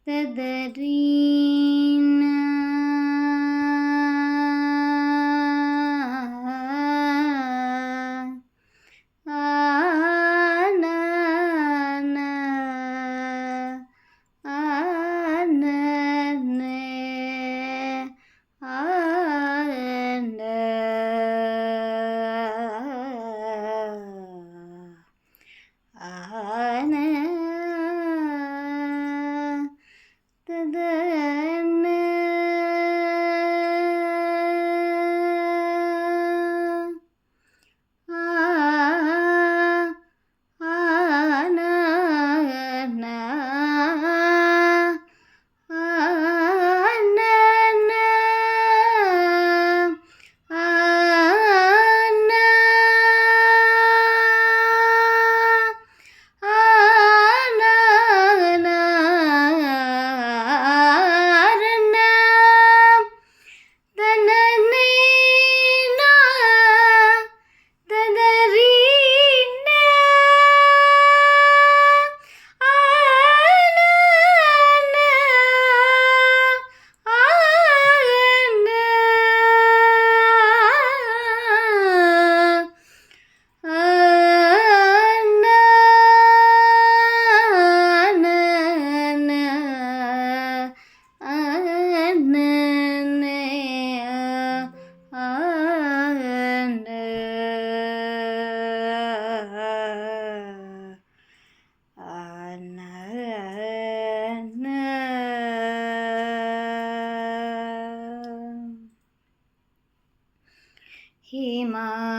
ತದರೀನ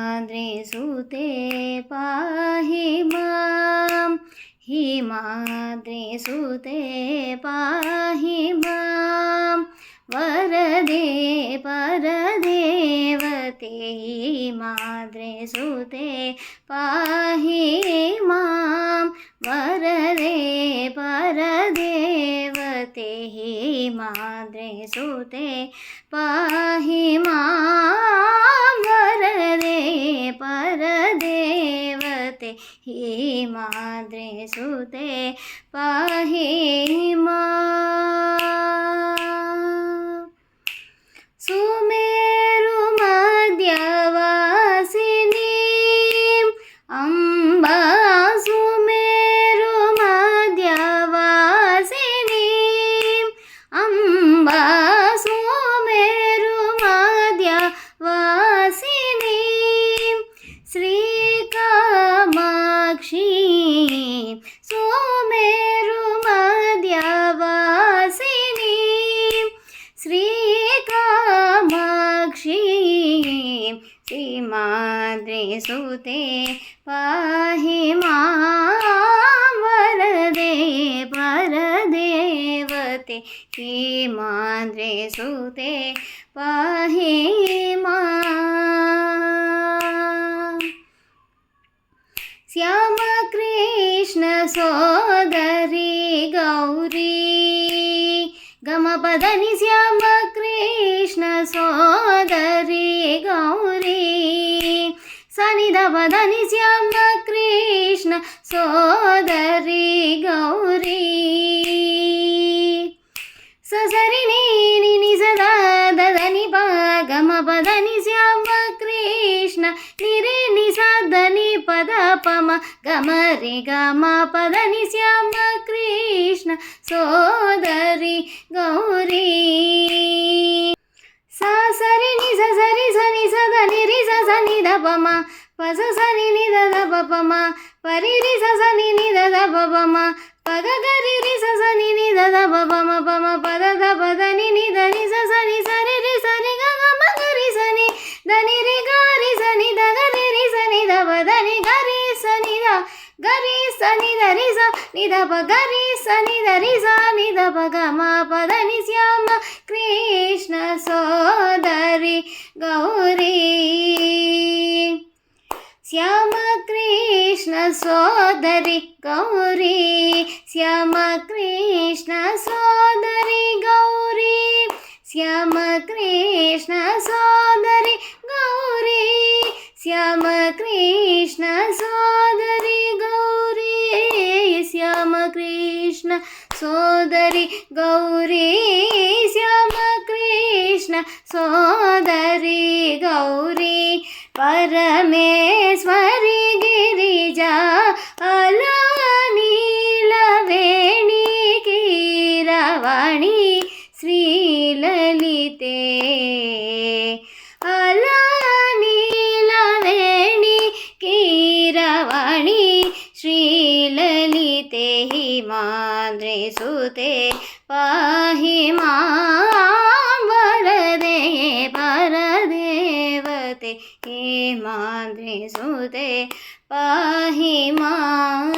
हिमाद्रिसुते पाहि मां हिमाद्रिसुते पाहि मां वरदे परदेवते हिमाद्रिसुते पाहि मां वरदे परदेवते हिमाद्रिसुते पाहि मां वरदे परदेवते हिमाद्रिसुते पाहि मां सुमेरुमध्यवासिनीं अम्बा सुमेरुमध्यवासिनीं अम्बा सुमेरुमध्यवासिनीं श्रीकामाक्षीं सुमेरुमध्यवासिनीं श्रीकामाक्षीं हिमाद्रिसुते पाहि मां वरदे परदेवते हिमाद्रिसुते पाहि मां श्यामकृष्ण सोदरी गौरी गमपदनि श्यामकृष्ण सोदरी गौरी सनिधपदनि श्यामकृष्ण सोदरी गौरी ससरि नी सदा ददनि प गमपदनि श्यामकृष्ण निरे नि सदनि पद पम गमरे गम पदनि श्यामकृष्ण सोदरी गौरी सा सरि नि सनि सदनि रि सनि ध प म प सनि नि द प प म परि रि सनि नि द प प म पग गरि रि सनि नि द प प म प म पद ध पद नि द नि सनि सरि रि सनि ग म गरि सनि द नि रि ग रि सनि द गरि रि सनि द प द नि गरि सनि द गरि सनि द रि स नि द प गरि सनि द रि स नि द प ग म प द नि श्यामकृष्ण सोदरी गौरी श्यामकृष्ण सोदरी गौरी श्यामकृष्ण सोदरी गौरी श्यामकृष्ण सोदरी गौरी श्यामकृष्ण सोदरी ಸೋದರಿ ಗೌರಿ ಶ್ಯಾಮಕೃಷ್ಣ ಸೋದರಿ ಗೌರಿ ಪರಮೇಶ್ವರಿ ಗಿರಿಜಾ ಅಲ ನೀಲವೇಣಿ ಕೀರವಾಣಿ ಶ್ರೀಲಲಿತೆ ಅಲ ನೀಲವೇಣಿ ಕೀರವಾಣಿ ಶ್ರೀಲಲಿತೆ ಹಿಮಾದ್ರಿ ಸುತೆ ಪಾಹಿ ಮಾಂ ವರದೆ ಪರದೇವತೆ ಹಿಮಾದ್ರಿ ಸುತೆ ಪಾಹಿ ಮಾಂ